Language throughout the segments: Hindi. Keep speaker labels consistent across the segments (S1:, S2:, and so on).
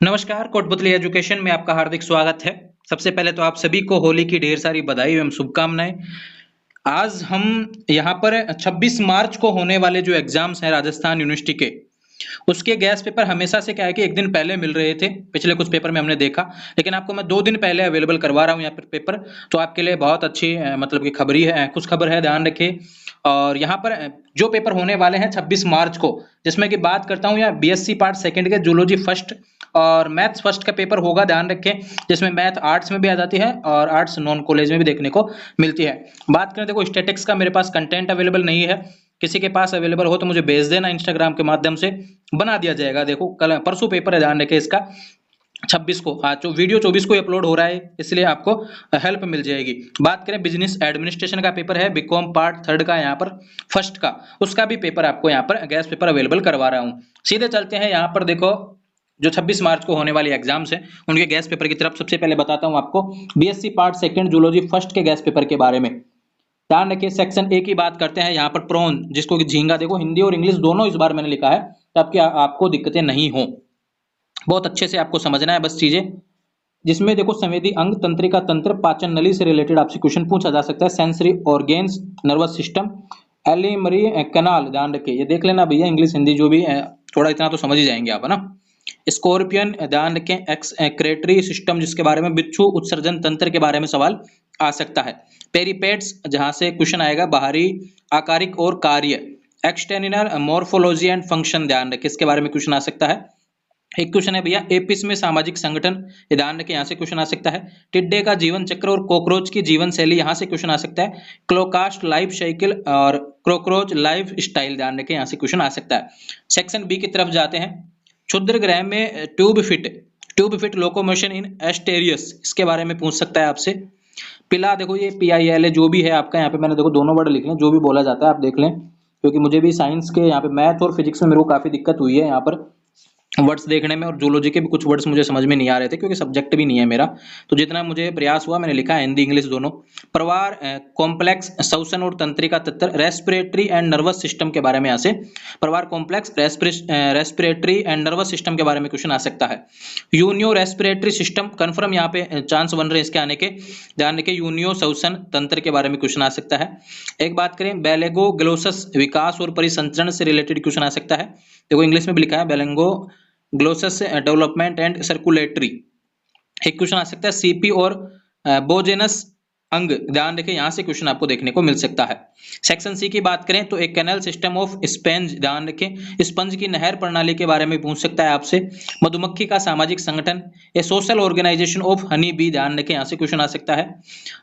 S1: नमस्कार, कोटपुतली एजुकेशन में आपका हार्दिक स्वागत है। सबसे पहले तो आप सभी को होली की ढेर सारी बधाई एवं शुभकामनाएं। आज हम यहाँ पर 26 मार्च को होने वाले जो एग्जाम्स हैं राजस्थान यूनिवर्सिटी के, उसके गैस पेपर हमेशा से क्या है कि एक दिन पहले मिल रहे थे। पिछले कुछ पेपर में हमने देखा, लेकिन आपको मैं 2 दिन पहले अवेलेबल करवा रहा हूँ यहाँ पर पेपर। तो आपके लिए बहुत अच्छी मतलब की खबरी है, खुश खबर है, ध्यान रखिए। और यहाँ पर जो पेपर होने वाले हैं 26 मार्च को, जिसमें कि बात करता हूँ यहाँ बीएससी पार्ट सेकंड के जूलॉजी फर्स्ट और मैथ्स फर्स्ट का पेपर होगा, ध्यान रखें। जिसमें मैथ आर्ट्स में भी आ जाती है और आर्ट्स नॉन कॉलेज में भी देखने को मिलती है। बात करें, देखो स्टैटिक्स का मेरे पास कंटेंट अवेलेबल नहीं है। किसी के पास अवेलेबल हो तो मुझे भेज देना, इंस्टाग्राम के माध्यम से बना दिया जाएगा। देखो कल परसों पेपर है, ध्यान रखें इसका 26 को। हाँ, जो वीडियो 24 को अपलोड हो रहा है, इसलिए आपको हेल्प मिल जाएगी। बात करें बिजनेस एडमिनिस्ट्रेशन का पेपर है, बीकॉम पार्ट थर्ड का, यहाँ पर फर्स्ट का, उसका भी पेपर आपको यहाँ पर गैस पेपर अवेलेबल करवा रहा हूँ। सीधे चलते हैं यहाँ पर। देखो जो 26 मार्च को होने वाली एग्जाम्स हैं उनके गैस पेपर की तरफ सबसे पहले बताता हूँ आपको BSc part second zoology first के गैस पेपर के बारे में। ध्यान रखिए, सेक्शन ए की बात करते हैं यहाँ पर प्रॉन, जिसको कि झींगा। देखो हिंदी और इंग्लिश दोनों इस बार मैंने लिखा है ताकि आपको दिक्कतें नहीं हो। बहुत अच्छे से आपको समझना है बस चीजें। जिसमें देखो संवेदी अंग, तंत्रिका तंत्र, पाचन नली से रिलेटेड आपसे क्वेश्चन पूछा जा सकता है। Sensory organs, nervous system, alimentary canal, ध्यान रखिए ये देख लेना भैया। इंग्लिश हिंदी जो भी है थोड़ा इतना तो समझ ही जाएंगे आप, है ना। स्कॉर्पियन, ध्यान रखें। एक्सक्रेटरी सिस्टम, जिसके बारे में बिच्छू उत्सर्जन तंत्र के बारे में सवाल आ सकता है। पेरिपेट्स, जहां से क्वेश्चन आएगा बाहरी आकारिक और कार्य। एक्सटर्नल मॉर्फोलॉजी एंड फंक्शन, ध्यान रखें इसके बारे में क्वेश्चन आ सकता है। एक क्वेश्चन है भैया एपिस में सामाजिक संगठन, ये ध्यान रखें यहाँ से क्वेश्चन आ सकता है। टिड्डे का जीवन चक्र और कॉकरोच की जीवन शैली, यहाँ से क्वेश्चन आ सकता है। क्लोकास्ट लाइफ साइकिल और कॉकरोच लाइफ स्टाइल, ध्यान रखें यहाँ से क्वेश्चन आ सकता है। सेक्शन बी की तरफ जाते हैं। क्षुद्र ग्रह में ट्यूब फिट लोकोमोशन इन एस्टेरियस, इसके बारे में पूछ सकता है आपसे। पिला, देखो ये PIL है जो भी है आपका, यहाँ पे मैंने देखो दोनों वर्ड लिख लें, जो भी बोला जाता है आप देख लें, क्योंकि मुझे भी साइंस के यहाँ पे मैथ और फिजिक्स में मेरे को काफी दिक्कत हुई है यहाँ पर वर्ड्स देखने में, और जूलॉजी के भी कुछ वर्ड्स मुझे समझ में नहीं आ रहे थे क्योंकि सब्जेक्ट भी नहीं है मेरा। तो जितना मुझे प्रयास हुआ मैंने लिखा है, हिंदी इंग्लिश दोनों। प्रवार, कॉम्प्लेक्स, श्वसन और तंत्रिका तंत्र, रेस्पिरेटरी एंड नर्वस सिस्टम के बारे में यहाँ से प्रवार complex, respiratory and nervous system के बारे में क्वेश्चन आ सकता है। यूनियो रेस्पिरेटरी सिस्टम कन्फर्म, यहाँ पे चांस बन रहे हैं इसके आने के, ध्यान रखिए। यूनियो श्वसन तंत्र के बारे में क्वेश्चन आ सकता है। एक बात करें बेलेगो ग्लोसस, विकास और परिसंचरण से रिलेटेड क्वेश्चन आ सकता है। देखो इंग्लिश में भी लिखा है बेलेंगो ग्लोसस डेवलपमेंट एंड सर्कुलेटरी। एक क्वेश्चन आ सकता है सीपी और बोजेनस अंग, ध्यान रखें यहाँ से क्वेश्चन आपको देखने को मिल सकता है। सेक्शन सी की बात करें तो एक कैनल सिस्टम ऑफ स्पंज, ध्यान रखें स्पंज की नहर प्रणाली के बारे में पूछ सकता है आपसे। मधुमक्खी का सामाजिक संगठन, a social organisation of honey bee, ध्यान रखें यहाँ से क्वेश्चन आ सकता है।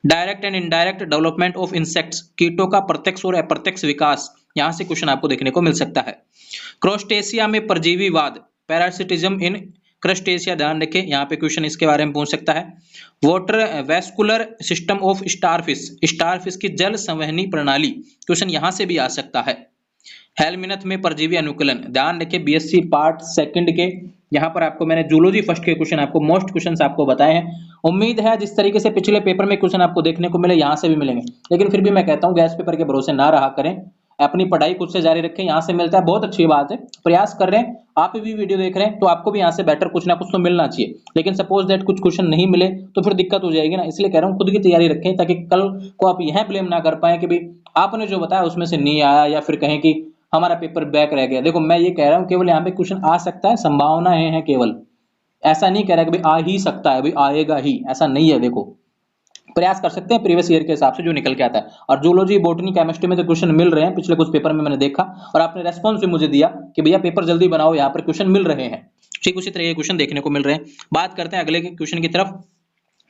S1: Direct and indirect development of insects, कीटों का प्रत्यक्ष और अप्रत्यक्ष विकास, यहाँ से क्वेश्चन आपको देखने को मिल सकता है। क्रोस्टेशिया में परजीवीवाद, पैरासिटिज्म इन क्रस्टेशिया, ध्यान रखें यहाँ पे क्वेश्चन इसके बारे में पूछ सकता है। Water vascular system of starfish की जल संवहनी प्रणाली, क्वेश्चन यहाँ से भी आ सकता है। हेलमिनथ में परजीवी अनुकूलन, ध्यान रखें बीएससी पार्ट सेकंड के, यहाँ पर आपको मैंने जूलॉजी फर्स्ट के क्वेश्चन आपको मोस्ट क्वेश्चन आपको बताए हैं। उम्मीद है जिस तरीके से पिछले पेपर में क्वेश्चन आपको देखने को मिले यहाँ से भी मिलेंगे, लेकिन फिर भी मैं कहता हूँ गैस पेपर के भरोसे ना रहा करें, अपनी पढ़ाई खुद से जारी रखें। यहाँ से मिलता है बहुत अच्छी बात है, प्रयास कर रहे हैं, आप भी वीडियो देख रहे हैं तो आपको भी यहाँ से बेटर कुछ ना कुछ तो मिलना चाहिए। लेकिन सपोज दैट कुछ क्वेश्चन नहीं मिले तो फिर दिक्कत हो जाएगी ना, इसलिए कह रहा हूँ खुद की तैयारी रखें ताकि कल को आप यह ब्लेम ना कर पाए कि भाई आपने जो बताया उसमें से नहीं आया, या फिर कहें कि हमारा पेपर बैक रह गया। देखो मैं ये कह रहा हूँ केवल यहाँ पे क्वेश्चन आ सकता है, संभावनाएं हैं केवल, ऐसा नहीं कह रहा कि भाई आ ही सकता है, भाई आएगा ही, ऐसा नहीं है। देखो प्रयास कर सकते हैं प्रीवियस ईयर के हिसाब से जो निकल के आता है। और जूलॉजी बॉटनी केमिस्ट्री में तो क्वेश्चन मिल रहे हैं, पिछले कुछ पेपर में मैंने देखा और आपने रेस्पॉन्स भी मुझे दिया कि भैया पेपर जल्दी बनाओ, यहाँ पर क्वेश्चन मिल रहे हैं। ठीक उसी तरह के क्वेश्चन देखने को मिल रहे हैं। बात करते हैं अगले क्वेश्चन की तरफ।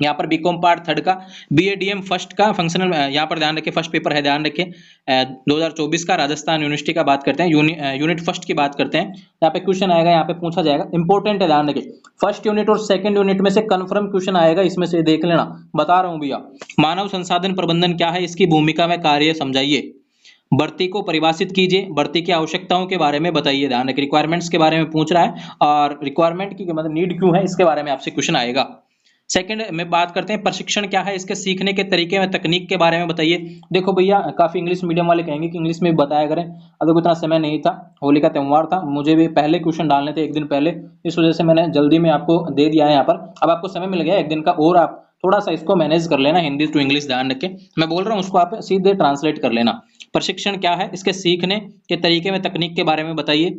S1: यहाँ पर बीकॉम पार्ट थर्ड का, BADM फर्स्ट का फंक्शनल, यहाँ पर ध्यान रखें फर्स्ट पेपर है, ध्यान रखें 2024 का राजस्थान यूनिवर्सिटी का बात करते हैं। यूनिट फर्स्ट की बात करते हैं, यहाँ पे क्वेश्चन आएगा, यहाँ पे पूछा जाएगा, इंपॉर्टेंट है, ध्यान रखें। फर्स्ट यूनिट और सेकंड यूनिट में से कंफर्म क्वेश्चन आएगा, इसमें से देख लेना, बता रहा हूँ भैया। मानव संसाधन प्रबंधन क्या है, इसकी भूमिका में कार्य समझाइए। भर्ती को परिभाषित कीजिए, भर्ती की आवश्यकताओं के बारे में बताइए, ध्यान रखें रिक्वायरमेंट्स के बारे में पूछ रहा है, और रिक्वायरमेंट की मतलब नीड क्यों है इसके बारे में आपसे क्वेश्चन आएगा। सेकंड में बात करते हैं प्रशिक्षण क्या है, इसके सीखने के तरीके में तकनीक के बारे में बताइए। देखो भैया काफी इंग्लिश मीडियम वाले कहेंगे कि इंग्लिश में भी बताया करें, अब देखो इतना समय नहीं था, होली का त्यौहार था, मुझे भी पहले क्वेश्चन डालने थे एक दिन पहले, इस वजह से मैंने जल्दी में आपको दे दिया है यहाँ पर। अब आपको समय मिल गया एक दिन का, और आप थोड़ा सा इसको मैनेज कर लेना, हिंदी टू इंग्लिश ध्यान रख के मैं बोल रहा हूँ, उसको आप सीधे ट्रांसलेट कर लेना। प्रशिक्षण क्या है, इसके सीखने के तरीके में तकनीक के बारे में बताइए।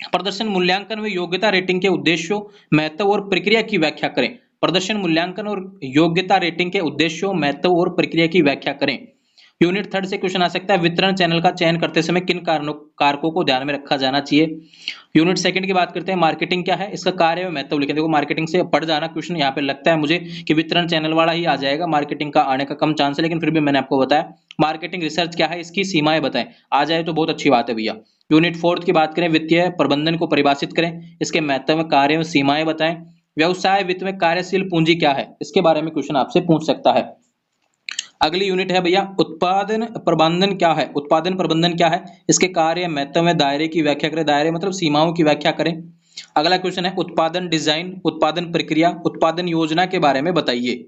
S1: प्रदर्शन मूल्यांकन व योग्यता रेटिंग के उद्देश्यों, महत्व और प्रक्रिया की व्याख्या करें। प्रदर्शन मूल्यांकन और योग्यता रेटिंग के उद्देश्यों, महत्व और प्रक्रिया की व्याख्या करें। यूनिट थर्ड से क्वेश्चन आ सकता है, वितरण चैनल का चयन करते समय किन कारकों को ध्यान में रखा जाना चाहिए। यूनिट सेकंड की बात करते हैं, मार्केटिंग क्या है, इसका कार्य व महत्व लिखें। देखो मार्केटिंग से पढ़ जाना क्वेश्चन, यहाँ पे लगता है मुझे कि वितरण चैनल वाला ही आ जाएगा, मार्केटिंग का आने का कम चांस है, लेकिन फिर भी मैंने आपको बताया। मार्केटिंग रिसर्च क्या है, इसकी सीमाएं बताएं, आ जाए तो बहुत अच्छी बात है भैया। यूनिट फोर्थ की बात करें, वित्तीय प्रबंधन को परिभाषित करें, इसके महत्व, कार्य व सीमाएं बताएं। व्यवसाय वित्त में कार्यशील पूंजी क्या है, इसके बारे में क्वेश्चन आपसे पूछ सकता है। अगली यूनिट है भैया उत्पादन प्रबंधन क्या है, उत्पादन प्रबंधन क्या है, इसके कार्य, महत्व में, दायरे की व्याख्या करें, दायरे मतलब सीमाओं की व्याख्या करें। अगला क्वेश्चन है उत्पादन डिजाइन, उत्पादन प्रक्रिया, उत्पादन योजना के बारे में बताइए।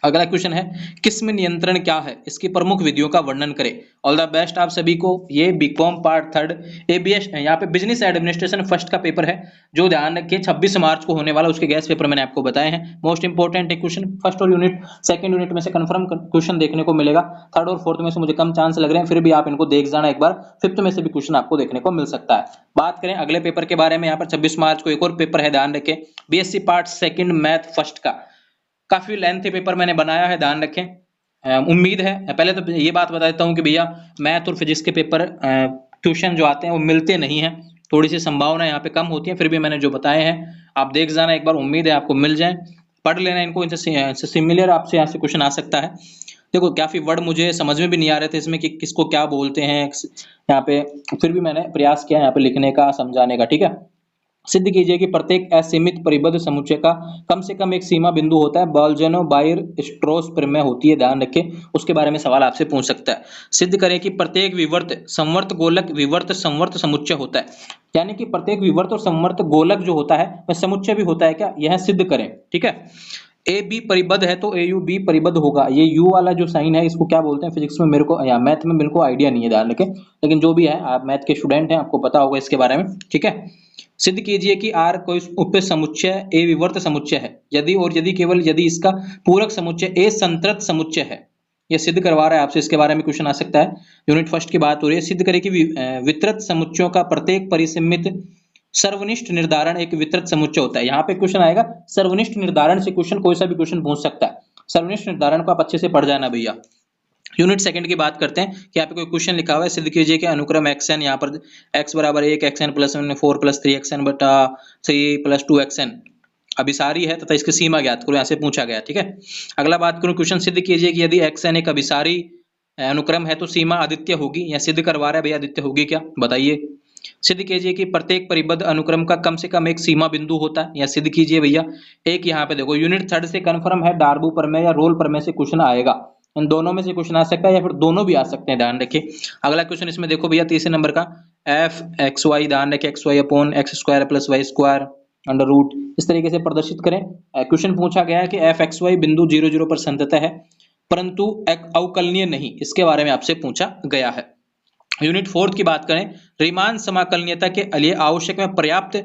S1: अगला क्वेश्चन है किस्म नियंत्रण क्या है, इसकी प्रमुख विधियों का वर्णन करें। ऑल द बेस्ट आप सभी को। ये बीकॉम पार्ट थर्ड एबीएस यहाँ पे बिजनेस एडमिनिस्ट्रेशन फर्स्ट का पेपर है, जो ध्यान रखिए 26 मार्च को होने वाला, उसके गैस पेपर मैंने आपको बताए हैं। मोस्ट इंपोर्टेंट एक क्वेश्चन फर्स्ट और यूनिट सेकंड यूनिट में से कंफर्म क्वेश्चन देखने को मिलेगा, थर्ड और फोर्थ में से मुझे कम चांस लग रहे हैं, फिर भी आप इनको देख जाना एक बार, फिफ्थ में से भी क्वेश्चन आपको देखने को मिल सकता है। बात करें अगले पेपर के बारे में, यहाँ पर 26 मार्च को एक और पेपर है, ध्यान रखें, BSc part second math first का, काफी लेंथी पेपर मैंने बनाया है, ध्यान रखें। उम्मीद है, पहले तो ये बात बता देता हूँ कि भैया मैथ और फिजिक्स के पेपर ट्यूशन जो आते हैं वो मिलते नहीं हैं, थोड़ी सी संभावना यहाँ पे कम होती है, फिर भी मैंने जो बताए हैं आप देख जाना एक बार, उम्मीद है आपको मिल जाए, पढ़ लेना इनको, इनसे सिमिलर आपसे यहाँ से क्वेश्चन आ सकता है। देखो काफी वर्ड मुझे समझ में भी नहीं आ रहे थे इसमें कि किसको क्या बोलते हैं यहाँ पे, फिर भी मैंने प्रयास किया यहाँ पे लिखने का, समझाने का, ठीक है। सिद्ध कीजिए कि प्रत्येक असीमित परिबद्ध समुच्चय का कम से कम एक सीमा बिंदु होता है, बॉल्जनो बायर स्ट्रोस प्रमेय होती है, ध्यान रखें, उसके बारे में सवाल आपसे पूछ सकता है। सिद्ध करें कि प्रत्येक विवर्त संवर्त गोलक विवर्त संवर्त समुच्चय होता है, यानी कि प्रत्येक विवर्त और संवर्त गोलक जो होता है वह समुच्चय भी होता है क्या, यह सिद्ध करें, ठीक है। ए बी परिबद्ध है तो ए यू बी परिबद्ध होगा, ये यू वाला जो साइन है इसको क्या बोलते हैं फिजिक्स में मेरे को या मैथ में मेरे को आइडिया नहीं है, ध्यान रखें, लेकिन जो भी है आप मैथ के स्टूडेंट हैं, आपको पता होगा इसके बारे में, ठीक है। सिद्ध कीजिए कि आर कोई उप समुच्चय ए विवर्त समुच्चय है, यदि और यदि केवल यदि इसका पूरक समुच्चय ए संतृप्त समुच्चय है, यह सिद्ध करवा रहा है आपसे, इसके बारे में क्वेश्चन आ सकता है। यूनिट फर्स्ट की बात हो रही है, सिद्ध करें कि वितरित समुच्चयों का प्रत्येक परिसीमित सर्वनिष्ठ निर्धारण एक वितरित समुच्चय होता है। यहाँ पे क्वेश्चन आएगा सर्वनिष्ठ निर्धारण से, क्वेश्चन कोई सा भी क्वेश्चन पूछ सकता है, सर्वनिष्ठ निर्धारण को आप अच्छे से पढ़ जाना भैया। यूनिट सेकंड की बात करते हैं कि यहाँ पे कोई क्वेश्चन लिखा हुआ है, सिद्ध कीजिए कि अनुक्रम xn, यहाँ पर x बराबर 1 xn प्लस 4 प्लस 3 xn बटा 3 प्लस 2 xn अभिसारी है तथा इसकी सीमा ज्ञात करो, यहाँ से पूछा गया, ठीक है। अगला बात करूं, क्वेश्चन सिद्ध कीजिए कि यदि xn एक अभिसारी अनुक्रम है तो सीमा अद्वितीय होगी, या सिद्ध करवा रहा है भैया अद्वितीय होगी क्या, बताइए। सिद्ध कीजिए कि प्रत्येक परिबद्ध अनुक्रम का कम से कम एक सीमा बिंदु होता है, या सिद्ध कीजिए भैया। एक यहाँ पे देखो यूनिट थर्ड से कंफर्म है, डार्बू प्रमेय या रोल प्रमेय से क्वेश्चन आएगा, इन दोनों में से क्वेश्चन आ सकता है या फिर दोनों भी आ सकते हैं, ध्यान रखिए। अगला क्वेश्चन इसमें देखो भैया तीसरे नंबर का एफ एक्स वाई, ध्यान रखिए X Y upon X square plus Y square under root, इस तरीके से प्रदर्शित करें। क्वेश्चन पूछा गया है कि एफ एक्स वाई बिंदु 0 0 पर संतत है परंतु अवकलनीय नहीं, इसके बारे में आपसे पूछा गया है। यूनिट फोर्थ की बात करें, रीमान समाकलनीयता के लिए आवश्यक में पर्याप्त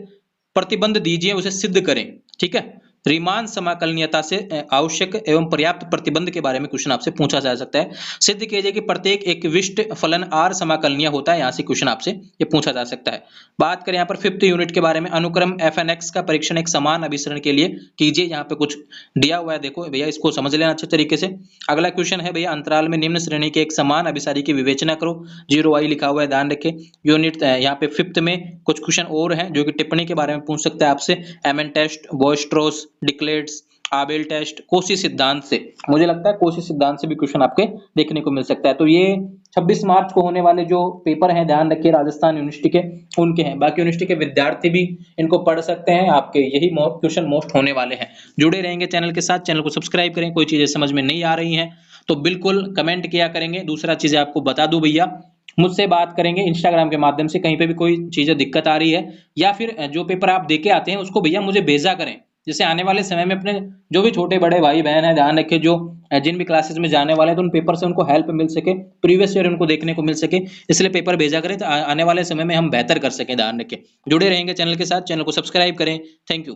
S1: प्रतिबंध दीजिए, उसे सिद्ध करें, ठीक है। रीमान समाकलनीयता से आवश्यक एवं पर्याप्त प्रतिबंध के बारे में क्वेश्चन आपसे पूछा जा सकता है। सिद्ध कीजिए कि प्रत्येक एक विशिष्ट फलन आर समाकलनीय होता है, यहां से क्वेश्चन आपसे ये पूछा जा सकता है। बात करें यहाँ पर फिफ्थ यूनिट के बारे में, अनुक्रम एफ एन एक्स का परीक्षण एक समान अभिसरण के लिए कीजिए, यहाँ पे कुछ दिया हुआ है, देखो भैया इसको समझ लेना अच्छे तरीके से। अगला क्वेश्चन है भैया अंतराल में निम्न श्रेणी के एक समान अभिसारी की विवेचना करो, 0 i लिखा हुआ है, ध्यान रखें। यूनिट यहाँ पे फिफ्थ में कुछ क्वेश्चन और हैं जो कि टिप्पणी के बारे में पूछ सकता है आपसे, एमएन टेस्ट, बोस्ट्रोस, डिक्लेट्स, आबेल टेस्ट, कोशी सिद्धांत से, मुझे लगता है कोशी सिद्धांत से भी क्वेश्चन आपके देखने को मिल सकता है। तो ये 26 मार्च को होने वाले जो पेपर हैं, ध्यान रखिए राजस्थान यूनिवर्सिटी के, उनके हैं, बाकी यूनिवर्सिटी के विद्यार्थी भी इनको पढ़ सकते हैं, आपके यही क्वेश्चन मोस्ट होने वाले हैं। जुड़े रहेंगे चैनल के साथ, चैनल को सब्सक्राइब करें, कोई चीजें समझ में नहीं आ रही हैं तो बिल्कुल कमेंट किया करेंगे। दूसरा चीजें आपको बता दूं भैया, मुझसे बात करेंगे इंस्टाग्राम के माध्यम से, कहीं पे भी कोई चीजें दिक्कत आ रही है या फिर जो पेपर आप देके आते हैं उसको भैया मुझे भेजा करें, जिससे आने वाले समय में अपने जो भी छोटे बड़े भाई बहन है ध्यान रखें, जो जिन भी क्लासेस में जाने वाले हैं तो उन पेपर से उनको हेल्प मिल सके, प्रीवियस ईयर उनको देखने को मिल सके, इसलिए पेपर भेजा करें तो आने वाले समय में हम बेहतर कर सकें। ध्यान रखें, जुड़े रहेंगे चैनल के साथ, चैनल को सब्सक्राइब करें। Thank you.